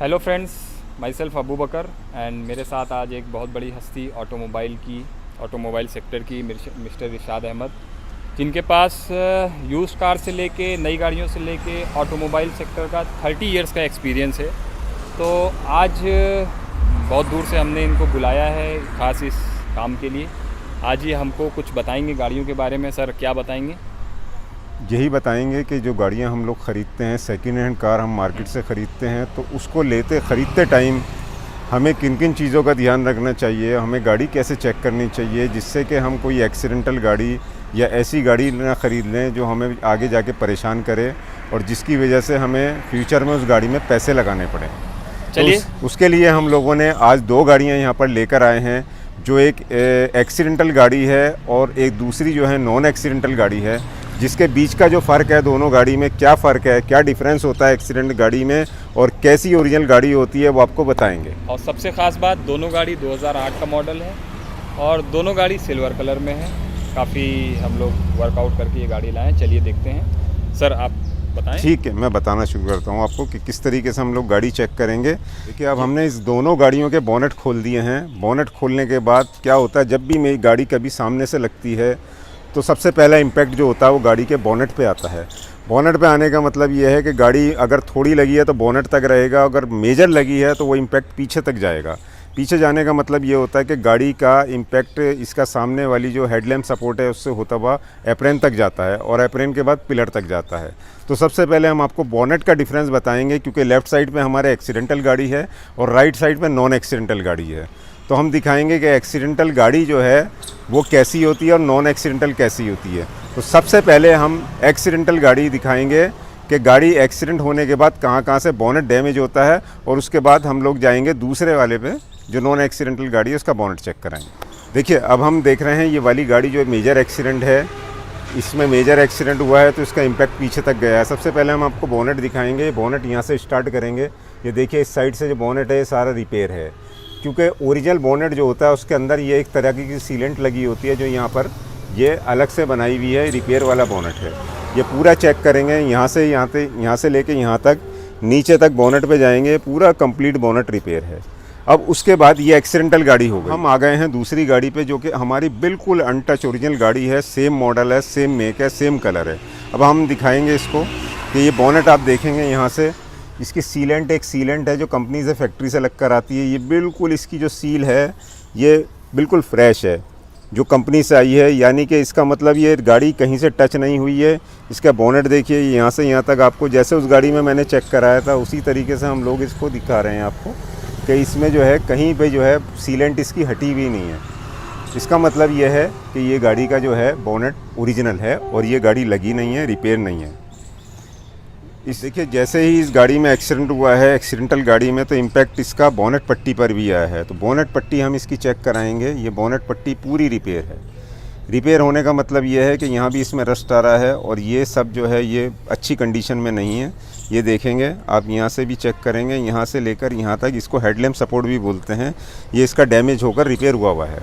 Hello friends, myself Abu Bakar and मेरे साथ आज एक बहुत बड़ी हस्ती ऑटोमोबाइल सेक्टर की मिस्टर इरशाद अहमद, जिनके पास यूज्ड कार से लेके नई गाड़ियों से लेके ऑटोमोबाइल सेक्टर का 30 इयर्स का एक्सपीरियंस है। तो आज बहुत दूर से हमने इनको बुलाया है ख़ास इस काम के लिए। आज ये हमको कुछ बताएंगे गाड़ियों के बारे में। सर, क्या बताएंगे? यही बताएंगे कि जो गाड़ियां हम लोग ख़रीदते हैं, सेकंड हैंड कार हम मार्केट से ख़रीदते हैं, तो उसको ख़रीदते टाइम हमें किन किन चीज़ों का ध्यान रखना चाहिए, हमें गाड़ी कैसे चेक करनी चाहिए जिससे कि हम कोई एक्सीडेंटल गाड़ी या ऐसी गाड़ी ना ख़रीद लें जो हमें आगे जाके परेशान करे और जिसकी वजह से हमें फ्यूचर में उस गाड़ी में पैसे लगाने पड़े। चलिए, तो उसके लिए हम लोगों ने आज 2 गाड़ियाँ यहाँ पर लेकर आए हैं, जो एक एक्सीडेंटल गाड़ी है और एक दूसरी जो है नॉन एक्सीडेंटल गाड़ी है। जिसके बीच का जो फ़र्क है, दोनों गाड़ी में क्या फ़र्क है, क्या डिफरेंस होता है एक्सीडेंट गाड़ी में और कैसी ओरिजिनल गाड़ी होती है, वो आपको बताएंगे। और सबसे ख़ास बात, दोनों गाड़ी 2008 का मॉडल है और दोनों गाड़ी सिल्वर कलर में है। काफ़ी हम लोग वर्कआउट करके ये गाड़ी लाए हैं। चलिए देखते हैं। सर, आप बताएं। ठीक है, मैं बताना शुरू करता हूँ आपको कि किस तरीके से हम लोग गाड़ी चेक करेंगे। देखिए, अब हमने इस दोनों गाड़ियों के बोनेट खोल दिए हैं। बोनेट खोलने के बाद क्या होता है, जब भी मेरी गाड़ी कभी सामने से लगती है तो सबसे पहला इम्पैक्ट जो होता है वो गाड़ी के बोनेट पे आता है। बोनेट पे आने का मतलब ये है कि गाड़ी अगर थोड़ी लगी है तो बोनेट तक रहेगा, अगर मेजर लगी है तो वो इम्पैक्ट पीछे तक जाएगा। पीछे जाने का मतलब ये होता है कि गाड़ी का इम्पैक्ट इसका सामने वाली जो हेडलैम्प सपोर्ट है उससे होता हुआ एप्रेन तक जाता है और एप्रेन के बाद पिलर तक जाता है। तो सबसे पहले हम आपको बोनेट का डिफरेंस बताएंगे, क्योंकि लेफ़्ट साइड पे हमारे एक्सीडेंटल गाड़ी है और राइट साइड पे नॉन एक्सीडेंटल गाड़ी है। तो हम दिखाएंगे कि एक्सीडेंटल गाड़ी जो है वो कैसी होती है और नॉन एक्सीडेंटल कैसी होती है। तो सबसे पहले हम एक्सीडेंटल गाड़ी दिखाएंगे कि गाड़ी एक्सीडेंट होने के बाद कहाँ कहाँ से बोनेट डैमेज होता है, और उसके बाद हम लोग जाएंगे दूसरे वाले पे जो नॉन एक्सीडेंटल गाड़ी है उसका बोनेट चेक कराएंगे। देखिए, अब हम देख रहे हैं ये वाली गाड़ी जो मेजर एक्सीडेंट है, इसमें मेजर एक्सीडेंट हुआ है तो इसका इम्पैक्ट पीछे तक गया है। सबसे पहले हम आपको बोनेट दिखाएंगे। बोनेट यहाँ से स्टार्ट करेंगे। ये देखिए, इस साइड से जो बोनेट है ये सारा रिपेयर है, क्योंकि ओरिजिनल बोनेट जो होता है उसके अंदर ये एक तरह की सीलेंट लगी होती है, जो यहाँ पर ये अलग से बनाई हुई है। रिपेयर वाला बोनेट है। ये पूरा चेक करेंगे, यहाँ से लेके यहाँ तक नीचे तक बोनेट पे जाएंगे, पूरा कंप्लीट बोनेट रिपेयर है। अब उसके बाद ये एक्सीडेंटल गाड़ी हो गई। हम आ गए हैं दूसरी गाड़ी पे, जो कि हमारी बिल्कुल अनटच ओरिजिनल गाड़ी है, सेम मॉडल है, सेम मेक है, सेम कलर है। अब हम दिखाएंगे इसको कि ये बोनेट आप देखेंगे यहाँ से, इसकी सीलेंट एक सीलेंट है जो कंपनी से फैक्ट्री से लग कर आती है। ये बिल्कुल इसकी जो सील है ये बिल्कुल फ्रेश है, जो कंपनी से आई है, यानी कि इसका मतलब ये गाड़ी कहीं से टच नहीं हुई है। इसका बोनेट देखिए, यहाँ से यहाँ तक आपको जैसे उस गाड़ी में मैंने चेक कराया था उसी तरीके से हम लोग इसको दिखा रहे हैं आपको कि इसमें जो है कहीं पे जो है सीलेंट इसकी हटी भी नहीं है। इसका मतलब ये है कि ये गाड़ी का जो है बोनेट ओरिजिनल है और ये गाड़ी लगी नहीं है, रिपेयर नहीं है। इस देखिए, जैसे ही इस गाड़ी में एक्सीडेंट हुआ है, एक्सीडेंटल गाड़ी में, तो इम्पैक्ट इसका बोनेट पट्टी पर भी आया है। तो बोनेट पट्टी हम इसकी चेक कराएंगे। ये बोनेट पट्टी पूरी रिपेयर है। रिपेयर होने का मतलब ये है कि यहाँ भी इसमें रस्ट आ रहा है और ये सब जो है ये अच्छी कंडीशन में नहीं है। ये देखेंगे आप, यहाँ से भी चेक करेंगे, यहाँ से लेकर यहाँ तक, इसको हेडलैम्प सपोर्ट भी बोलते हैं, ये इसका डैमेज होकर रिपेयर हुआ है।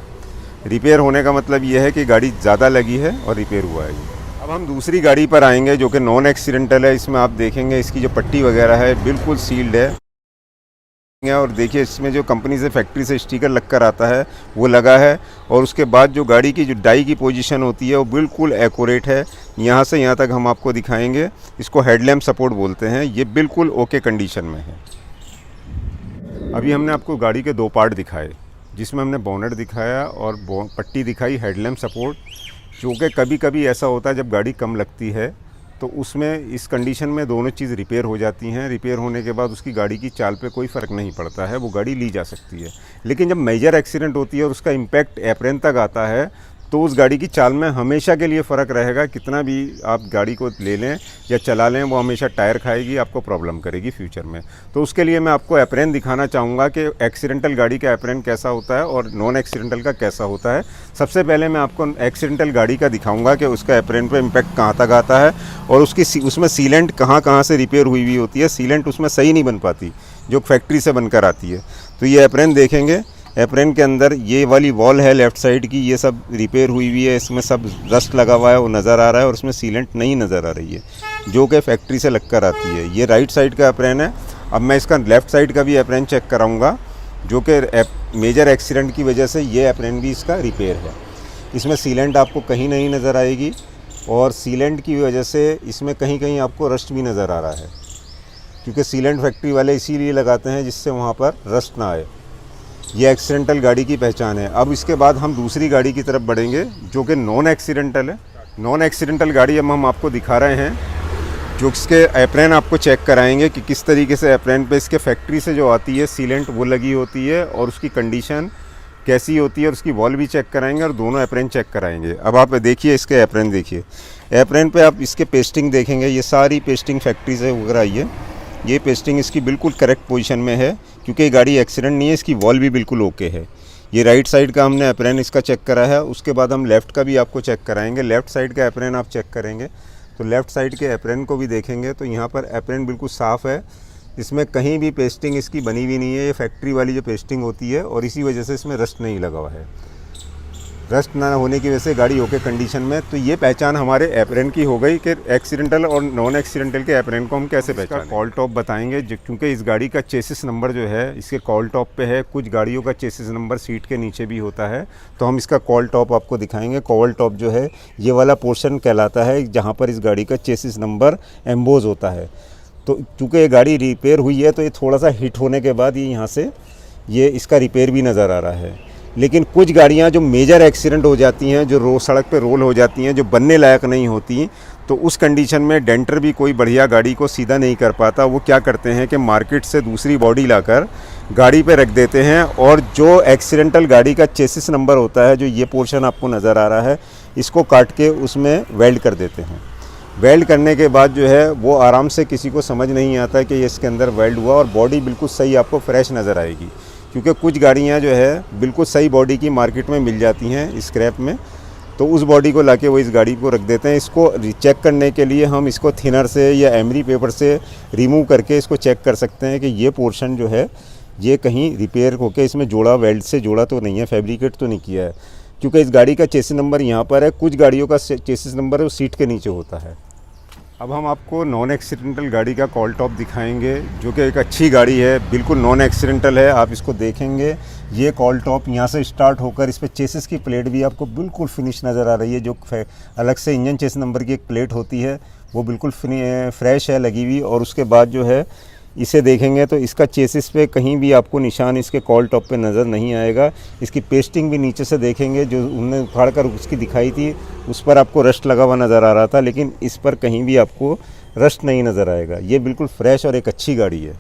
रिपेयर होने का मतलब ये है कि गाड़ी ज़्यादा लगी है और रिपेयर हुआ है। अब हम दूसरी गाड़ी पर आएंगे जो कि नॉन एक्सीडेंटल है। इसमें आप देखेंगे इसकी जो पट्टी वगैरह है बिल्कुल सील्ड है, और देखिए इसमें जो कंपनी से फैक्ट्री से स्टिकर लग कर आता है वो लगा है, और उसके बाद जो गाड़ी की जो डाई की पोजीशन होती है वो बिल्कुल एक्यूरेट है। यहाँ से यहाँ तक हम आपको दिखाएंगे। इसको हेडलैम्प सपोर्ट बोलते हैं। ये बिल्कुल ओके कंडीशन में है। अभी हमने आपको गाड़ी के 2 पार्ट दिखाए, जिसमें हमने बोनेट दिखाया और पट्टी दिखाई हेडलैम्प सपोर्ट। क्योंकि कभी कभी ऐसा होता है जब गाड़ी कम लगती है तो उसमें इस कंडीशन में दोनों चीज़ रिपेयर हो जाती हैं। रिपेयर होने के बाद उसकी गाड़ी की चाल पे कोई फ़र्क नहीं पड़ता है, वो गाड़ी ली जा सकती है। लेकिन जब मेजर एक्सीडेंट होती है और उसका इम्पैक्ट एप्रेन तक आता है तो उस गाड़ी की चाल में हमेशा के लिए फ़र्क रहेगा। कितना भी आप गाड़ी को ले लें या चला लें, वो हमेशा टायर खाएगी, आपको प्रॉब्लम करेगी फ्यूचर में। तो उसके लिए मैं आपको एप्रेन दिखाना चाहूँगा कि एक्सीडेंटल गाड़ी का एप्रेन कैसा होता है और नॉन एक्सीडेंटल का कैसा होता है। सबसे पहले मैं आपको एक्सीडेंटल गाड़ी का दिखाऊँगा कि उसका एप्रेन पर इम्पैक्ट कहाँ तक आता है और उसमें सीलेंट कहाँ से रिपेयर हुई होती है। सीलेंट उसमें सही नहीं बन पाती जो फैक्ट्री से बनकर आती है। तो ये एप्रेन देखेंगे, एप्रेन के अंदर ये वाली वॉल है लेफ़्ट साइड की, ये सब रिपेयर हुई है, इसमें सब रस्ट लगा हुआ है, वो नज़र आ रहा है, और उसमें सीलेंट नहीं नज़र आ रही है। जो कि फैक्ट्री से लगकर आती है। ये राइट साइड का एप्रैन है। अब मैं इसका लेफ़्ट साइड का भी एप्रैन चेक कराऊंगा, जो कि मेजर एक्सीडेंट की वजह से ये एप्रैन भी इसका रिपेयर है। इसमें सीलेंट आपको कहीं नहीं नज़र आएगी और सीलेंट की वजह से इसमें कहीं कहीं आपको रस्ट भी नज़र आ रहा है, क्योंकि सीलेंट फैक्ट्री वाले इसीलिए लगाते हैं जिससे वहाँ पर रस्ट ना आए। ये एक्सीडेंटल गाड़ी की पहचान है। अब इसके बाद हम दूसरी गाड़ी की तरफ बढ़ेंगे जो कि नॉन एक्सीडेंटल है। नॉन एक्सीडेंटल गाड़ी अब हम आपको दिखा रहे हैं, जो इसके एप्रैन आपको चेक कराएंगे कि किस तरीके से एप्रैन पे इसके फैक्ट्री से जो आती है सीलेंट वो लगी होती है और उसकी कंडीशन कैसी होती है और उसकी वॉल भी चेक कराएंगे और दोनों एप्रैन चेक कराएंगे। अब आप देखिए इसके एप्रैन, देखिए एप्रैन पे आप इसके पेस्टिंग देखेंगे, ये सारी पेस्टिंग फैक्ट्री से होकर आई है। ये पेस्टिंग इसकी बिल्कुल करेक्ट पोजीशन में है, क्योंकि ये गाड़ी एक्सीडेंट नहीं है, इसकी वॉल भी बिल्कुल ओके है। ये राइट साइड का हमने एप्रैन इसका चेक करा है। उसके बाद हम लेफ़्ट का भी आपको चेक कराएंगे। लेफ़्ट साइड का एप्रैन आप चेक करेंगे तो लेफ़्ट साइड के एप्रैन को भी देखेंगे तो यहाँ पर एप्रैन बिल्कुल साफ़ है, इसमें कहीं भी पेस्टिंग इसकी बनी हुई नहीं है। ये फैक्ट्री वाली जो पेस्टिंग होती है और इसी वजह से इसमें रस्ट नहीं लगा हुआ है। रस्ट ना होने की वजह से गाड़ी ओके कंडीशन में। तो ये पहचान हमारे एप्रैन की हो गई कि एक्सीडेंटल और नॉन एक्सीडेंटल के एप्रैन को हम कैसे पहचानें। कॉल टॉप बताएंगे, क्योंकि इस गाड़ी का चेसिस नंबर जो है इसके कॉल टॉप पे है। कुछ गाड़ियों का चेसिस नंबर सीट के नीचे भी होता है, तो हम इसका कॉल टॉप आपको दिखाएंगे। कॉल टॉप जो है ये वाला पोर्शन कहलाता है जहाँ पर इस गाड़ी का चेसिस नंबर एम्बोज होता है। तो चूँकि ये गाड़ी रिपेयर हुई है तो ये थोड़ा सा हिट होने के बाद ये यहाँ से ये इसका रिपेयर भी नज़र आ रहा है। लेकिन कुछ गाड़ियाँ जो मेजर एक्सीडेंट हो जाती हैं, जो सड़क पे रोल हो जाती हैं, जो बनने लायक नहीं होती, तो उस कंडीशन में डेंटर भी कोई बढ़िया गाड़ी को सीधा नहीं कर पाता। वो क्या करते हैं कि मार्केट से दूसरी बॉडी लाकर गाड़ी पे रख देते हैं और जो एक्सीडेंटल गाड़ी का चेसिस नंबर होता है, जो ये पोर्शन आपको नज़र आ रहा है, इसको काट के उसमें वेल्ड कर देते हैं। वेल्ड करने के बाद जो है वो आराम से किसी को समझ नहीं आता कि ये इसके अंदर वेल्ड हुआ और बॉडी बिल्कुल सही आपको फ्रेश नज़र आएगी। क्योंकि कुछ गाड़ियाँ जो है बिल्कुल सही बॉडी की मार्केट में मिल जाती हैं स्क्रैप में, तो उस बॉडी को लाके वो इस गाड़ी को रख देते हैं। इसको चेक करने के लिए हम इसको थिनर से या एमरी पेपर से रिमूव करके इसको चेक कर सकते हैं कि ये पोर्शन जो है ये कहीं रिपेयर होके इसमें जोड़ा, वेल्ड से जोड़ा तो नहीं है, फैब्रिकेट तो नहीं किया है। क्योंकि इस गाड़ी का चेसिस नंबर यहाँ पर है, कुछ गाड़ियों का चेसिस नंबर है वो सीट के नीचे होता है। अब हम आपको नॉन एक्सीडेंटल गाड़ी का कॉल टॉप दिखाएंगे, जो कि एक अच्छी गाड़ी है, बिल्कुल नॉन एक्सीडेंटल है। आप इसको देखेंगे, ये कॉल टॉप यहाँ से स्टार्ट होकर इस पर चेसिस की प्लेट भी आपको बिल्कुल फिनिश नज़र आ रही है। जो अलग से इंजन चेसिस नंबर की एक प्लेट होती है वो बिल्कुल फ्रेश है लगी हुई। और उसके बाद जो है इसे देखेंगे तो इसका चेसिस पे कहीं भी आपको निशान इसके कॉल टॉप पे नज़र नहीं आएगा। इसकी पेस्टिंग भी नीचे से देखेंगे, जो उन्होंने उखाड़ कर उसकी दिखाई थी उस पर आपको रस्ट लगा हुआ नज़र आ रहा था, लेकिन इस पर कहीं भी आपको रस्ट नहीं नज़र आएगा। ये बिल्कुल फ्रेश और एक अच्छी गाड़ी है।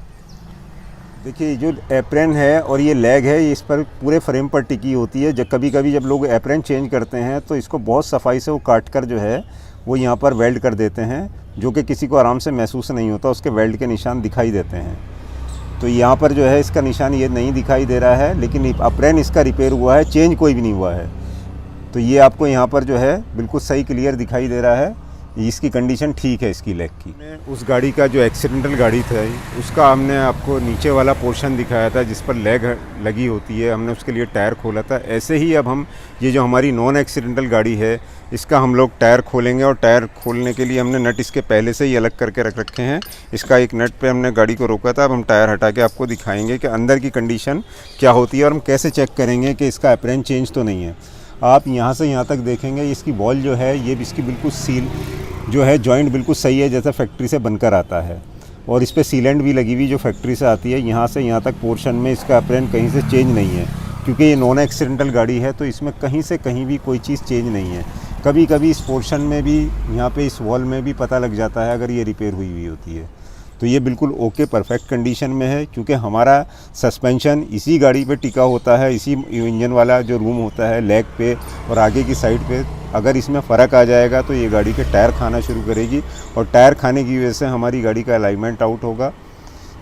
देखिए जो एप्रैन है और ये लेग है, ये इस पर पूरे फ्रेम पर टिकी होती है। जब कभी कभी जब लोग एप्रैन चेंज करते हैं तो इसको बहुत सफाई से वो काट कर जो है वो यहाँ पर वेल्ड कर देते हैं, जो कि किसी को आराम से महसूस नहीं होता, उसके वेल्ड के निशान दिखाई देते हैं। तो यहाँ पर जो है इसका निशान ये नहीं दिखाई दे रहा है, लेकिन एप्रैन इसका रिपेयर हुआ है, चेंज कोई भी नहीं हुआ है। तो ये आपको यहाँ पर जो है बिल्कुल सही क्लियर दिखाई दे रहा है, इसकी कंडीशन ठीक है इसकी लेग की। उस गाड़ी का जो एक्सीडेंटल गाड़ी था उसका हमने आपको नीचे वाला पोर्शन दिखाया था जिस पर लेग लगी होती है, हमने उसके लिए टायर खोला था। ऐसे ही अब हम ये जो हमारी नॉन एक्सीडेंटल गाड़ी है इसका हम लोग टायर खोलेंगे, और टायर खोलने के लिए हमने नट इसके पहले से ही अलग करके रख रखे हैं। इसका एक नट पे हमने गाड़ी को रोका था। अब हम टायर हटा के आपको दिखाएंगे कि अंदर की कंडीशन क्या होती है और हम कैसे चेक करेंगे कि इसका एप्रैन चेंज तो नहीं है। आप यहाँ से यहाँ तक देखेंगे, इसकी बॉल जो है ये इसकी बिल्कुल सील जो है जॉइंट बिल्कुल सही है जैसा फैक्ट्री से बनकर आता है, और इस पर सीलेंट भी लगी हुई जो फैक्ट्री से आती है। यहाँ से यहाँ तक पोर्शन में इसका एप्रैन कहीं से चेंज नहीं है, क्योंकि ये नॉन एक्सीडेंटल गाड़ी है तो इसमें कहीं से कहीं भी कोई चीज़ चेंज नहीं है। कभी कभी इस पोर्शन में भी, यहाँ पे इस वॉल में भी पता लग जाता है अगर ये रिपेयर हुई होती है। तो ये बिल्कुल ओके परफेक्ट कंडीशन में है, क्योंकि हमारा सस्पेंशन इसी गाड़ी पे टिका होता है, इसी इंजन वाला जो रूम होता है लेग पे और आगे की साइड पे। अगर इसमें फ़र्क आ जाएगा तो ये गाड़ी के टायर खाना शुरू करेगी, और टायर खाने की वजह से हमारी गाड़ी का अलाइनमेंट आउट होगा,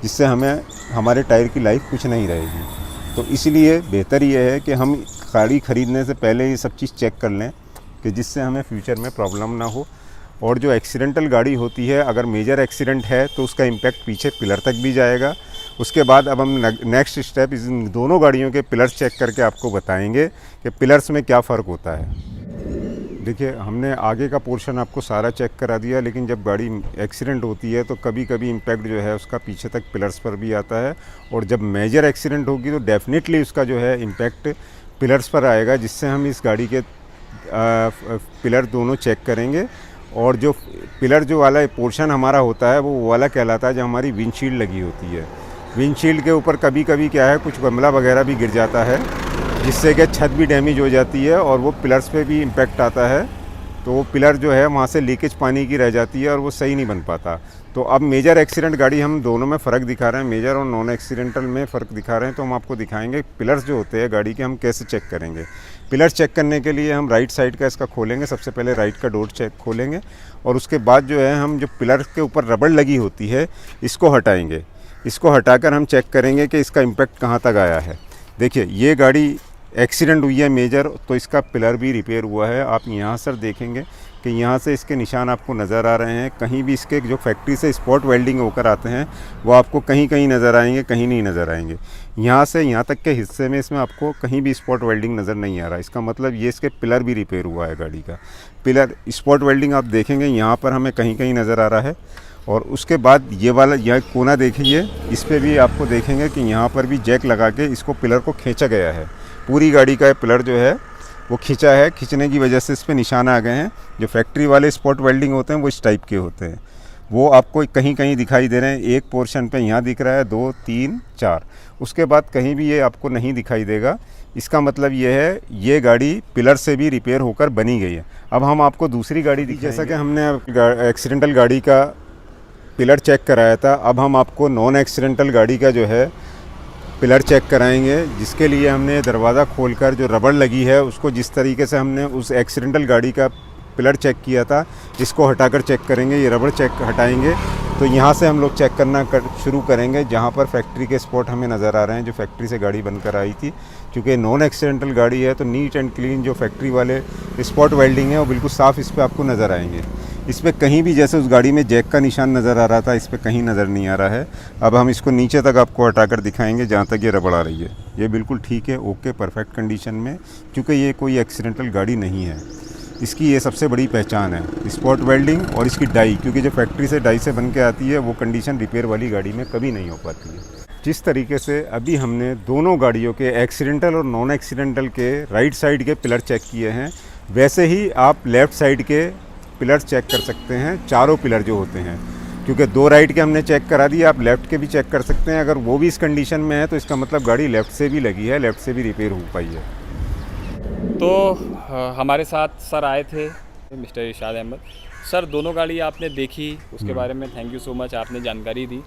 जिससे हमें हमारे टायर की लाइफ कुछ नहीं रहेगी। तो इसलिए बेहतर ये है कि हम गाड़ी ख़रीदने से पहले ये सब चीज़ चेक कर लें, कि जिससे हमें फ्यूचर में प्रॉब्लम ना हो। और जो एक्सीडेंटल गाड़ी होती है, अगर मेजर एक्सीडेंट है तो उसका इम्पैक्ट पीछे पिलर तक भी जाएगा। उसके बाद अब हम नेक्स्ट स्टेप इन दोनों गाड़ियों के पिलर्स चेक करके आपको बताएंगे कि पिलर्स में क्या फ़र्क होता है। देखिए, हमने आगे का पोर्शन आपको सारा चेक करा दिया, लेकिन जब गाड़ी एक्सीडेंट होती है तो कभी कभी इम्पैक्ट जो है उसका पीछे तक पिलर्स पर भी आता है, और जब मेजर एक्सीडेंट होगी तो डेफिनेटली उसका जो है इम्पैक्ट पिलर्स पर आएगा, जिससे हम इस गाड़ी के पिलर दोनों चेक करेंगे। और जो पिलर जो वाला पोर्शन हमारा होता है वो वाला कहलाता है जो हमारी विंडशील्ड लगी होती है। विंडशील्ड के ऊपर कभी कभी क्या है, कुछ गमला वगैरह भी गिर जाता है, जिससे कि छत भी डैमेज हो जाती है और वो पिलर्स पे भी इम्पैक्ट आता है, तो वो पिलर जो है वहाँ से लीकेज पानी की रह जाती है और वो सही नहीं बन पाता। तो अब मेजर एक्सीडेंट गाड़ी हम दोनों में फ़र्क दिखा रहे हैं, मेजर और नॉन एक्सीडेंटल में फ़र्क दिखा रहे हैं, तो हम आपको दिखाएंगे पिलर्स जो होते हैं गाड़ी के हम कैसे चेक करेंगे। पिलर चेक करने के लिए हम राइट साइड का इसका खोलेंगे, सबसे पहले राइट का डोर चेक खोलेंगे, और उसके बाद जो है हम जो पिलर के ऊपर रबड़ लगी होती है इसको हटाएंगे। इसको हटाकर हम चेक करेंगे कि इसका इम्पैक्ट कहाँ तक आया है। देखिए, ये गाड़ी एक्सीडेंट हुई है मेजर, तो इसका पिलर भी रिपेयर हुआ है। आप यहाँ सर देखेंगे कि यहाँ से इसके निशान आपको नज़र आ रहे हैं। कहीं भी इसके जो फैक्ट्री से स्पॉट वेल्डिंग होकर आते हैं वो आपको कहीं कहीं नज़र आएंगे, कहीं नहीं नज़र आएंगे। यहाँ से यहाँ तक के हिस्से में इसमें आपको कहीं भी स्पॉट वेल्डिंग नज़र नहीं आ रहा। इसका मतलब ये इसके पिलर भी रिपेयर हुआ है गाड़ी का। पिलर स्पॉट वेल्डिंग आप देखेंगे यहाँ पर हमें कहीं कहीं नज़र आ रहा है। और उसके बाद ये वाला यह कोना देखिए, इस पर भी आपको देखेंगे कि यहाँ पर भी जैक लगा के इसको पिलर को खींचा गया है। पूरी गाड़ी का पिलर जो है वो खींचा है, खींचने की वजह से इस पर निशान आ गए हैं। जो फैक्ट्री वाले स्पॉट वेल्डिंग होते हैं वो इस टाइप के होते हैं, वो आपको कहीं कहीं दिखाई दे रहे हैं। एक पोर्शन पे यहाँ दिख रहा है, 2 3 4, उसके बाद कहीं भी ये आपको नहीं दिखाई देगा। इसका मतलब ये है ये गाड़ी पिलर से भी रिपेयर होकर बनी गई है। अब हम आपको दूसरी गाड़ी दिखाएंगे। जैसा कि हमने एक्सीडेंटल गाड़ी का पिलर चेक कराया था, अब हम आपको नॉन एक्सीडेंटल गाड़ी का जो है पिलर चेक कराएंगे, जिसके लिए हमने दरवाज़ा खोलकर जो रबड़ लगी है उसको जिस तरीके से हमने उस एक्सीडेंटल गाड़ी का पिलर चेक किया था इसको हटाकर चेक करेंगे। ये रबड़ चेक हटाएंगे तो यहाँ से हम लोग चेक करना शुरू करेंगे, जहाँ पर फैक्ट्री के स्पॉट हमें नज़र आ रहे हैं जो फैक्ट्री से गाड़ी बनकर आई थी। क्योंकि नॉन एक्सीडेंटल गाड़ी है तो नीट एंड क्लीन जो फैक्ट्री वाले स्पॉट वेल्डिंग है वो बिल्कुल साफ़ इस पर आपको नज़र आएंगे। इस पर कहीं भी जैसे उस गाड़ी में जैक का निशान नज़र आ रहा था, इस पर कहीं नज़र नहीं आ रहा है। अब हम इसको नीचे तक आपको हटाकर दिखाएंगे जहाँ तक ये रबड़ आ रही है। ये बिल्कुल ठीक है, ओके, परफेक्ट कंडीशन में, क्योंकि ये कोई एक्सीडेंटल गाड़ी नहीं है। इसकी ये सबसे बड़ी पहचान है, स्पॉट वेल्डिंग और इसकी डाई, क्योंकि जो फैक्ट्री से डाई से बन के आती है वो कंडीशन रिपेयर वाली गाड़ी में कभी नहीं हो पाती है। जिस तरीके से अभी हमने दोनों गाड़ियों के एक्सीडेंटल और नॉन एक्सीडेंटल के राइट साइड के पिलर चेक किए हैं, वैसे ही आप लेफ़्ट साइड के पिलर चेक कर सकते हैं, चारों पिलर जो होते हैं। क्योंकि 2 राइट के हमने चेक करा दिए, आप लेफ़्ट के भी चेक कर सकते हैं। अगर वो भी इस कंडीशन में है तो इसका मतलब गाड़ी लेफ़्ट से भी लगी है, लेफ़्ट से भी रिपेयर हो पाई है। तो हमारे साथ सर आए थे मिस्टर इरशाद अहमद सर। दोनों गाड़ी आपने देखी, उसके बारे में थैंक यू सो मच, आपने जानकारी दी।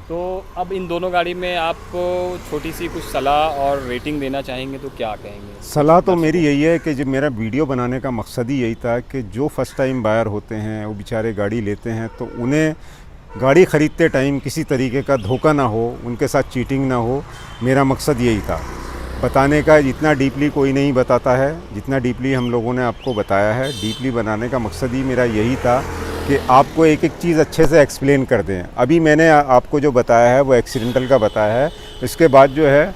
तो अब इन दोनों गाड़ी में आप छोटी सी कुछ सलाह और रेटिंग देना चाहेंगे तो क्या कहेंगे? सलाह तो मेरी यही है कि जब मेरा वीडियो बनाने का मकसद ही यही था कि जो फर्स्ट टाइम बायर होते हैं वो बेचारे गाड़ी लेते हैं, तो उन्हें गाड़ी ख़रीदते टाइम किसी तरीके का धोखा ना हो, उनके साथ चीटिंग ना हो। मेरा मकसद यही था बताने का। जितना डीपली कोई नहीं बताता है जितना डीपली हम लोगों ने आपको बताया है। डीपली बनाने का मकसद ही मेरा यही था कि आपको एक एक चीज़ अच्छे से एक्सप्लेन कर दें। अभी मैंने आपको जो बताया है वो एक्सीडेंटल का बताया है। इसके बाद जो है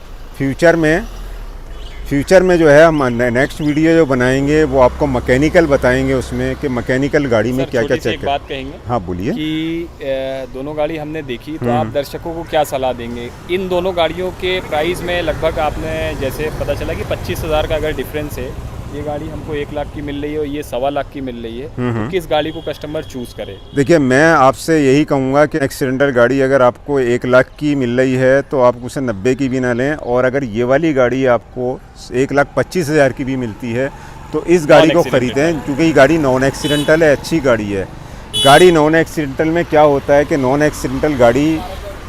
फ्यूचर में जो है हम नेक्स्ट वीडियो जो बनाएंगे वो आपको मैकेनिकल बताएंगे, उसमें कि मैकेनिकल गाड़ी में क्या क्या चेक बात कहेंगे। हाँ बोलिए। कि दोनों गाड़ी हमने देखी, तो आप दर्शकों को क्या सलाह देंगे? इन दोनों गाड़ियों के प्राइस में लगभग आपने जैसे पता चला कि 25,000 का अगर डिफरेंस है, ये गाड़ी हमको 1 लाख की मिल रही है और ये 1.25 लाख की मिल रही है, तो किस गाड़ी को कस्टमर चूज़ करे? देखिए, मैं आपसे यही कहूँगा कि एक्सीडेंटल गाड़ी अगर आपको 1 लाख की मिल रही है तो आप उसे 90 की भी ना लें, और अगर ये वाली गाड़ी आपको 1,25,000 की भी मिलती है तो इस गाड़ी को ख़रीदें, क्योंकि ये गाड़ी नॉन एक्सीडेंटल है, अच्छी गाड़ी है। गाड़ी नॉन एक्सीडेंटल में क्या होता है कि नॉन एक्सीडेंटल गाड़ी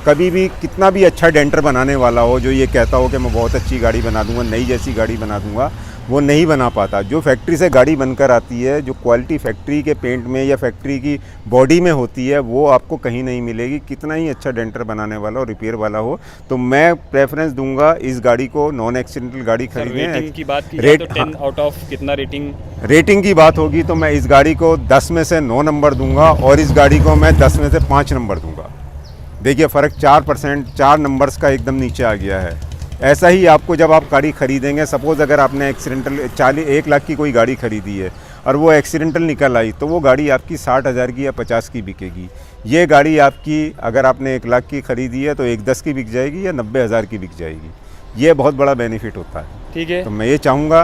कभी भी कितना भी अच्छा डेंटर बनाने वाला हो, जो ये कहता हो कि मैं बहुत अच्छी गाड़ी बना दूंगा, नई जैसी गाड़ी बना दूंगा, वो नहीं बना पाता। जो फैक्ट्री से गाड़ी बनकर आती है, जो क्वालिटी फैक्ट्री के पेंट में या फैक्ट्री की बॉडी में होती है, वो आपको कहीं नहीं मिलेगी, कितना ही अच्छा डेंटर बनाने वाला और रिपेयर वाला हो। तो मैं प्रेफरेंस दूंगा इस गाड़ी को, नॉन एक्सीडेंटल गाड़ी खरीदें। रेटिंग की बात की तो 10 आउट ऑफ कितना रेटिंग की बात होगी तो मैं इस गाड़ी को 10 में से 9 नंबर दूंगा और इस गाड़ी को मैं 10 में से 5 नंबर दूंगा। देखिए, फ़र्क 4%, 4 नंबर्स का एकदम नीचे आ गया है। ऐसा ही आपको जब आप गाड़ी ख़रीदेंगे, सपोज़ अगर आपने एक्सीडेंटल 1 लाख की कोई गाड़ी ख़रीदी है, और वो एक्सीडेंटल निकल आई तो वो गाड़ी आपकी 60,000 की या 50 की बिकेगी। ये गाड़ी आपकी अगर आपने 1 लाख की ख़रीदी है तो 1,10 की बिक जाएगी या 90,000 की बिक जाएगी। ये बहुत बड़ा बेनिफिट होता है। ठीक है। तो मैं ये चाहूँगा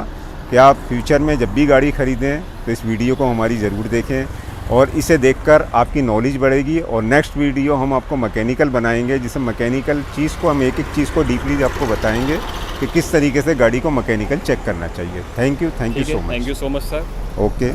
कि आप फ्यूचर में जब भी गाड़ी ख़रीदें तो इस वीडियो को हमारी ज़रूर देखें और इसे देखकर आपकी नॉलेज बढ़ेगी। और नेक्स्ट वीडियो हम आपको मैकेनिकल बनाएंगे, जिसमें मैकेनिकल चीज़ को हम एक एक चीज़ को डीपली आपको बताएंगे कि किस तरीके से गाड़ी को मैकेनिकल चेक करना चाहिए। Thank you so much. Thank you so much sir. Okay.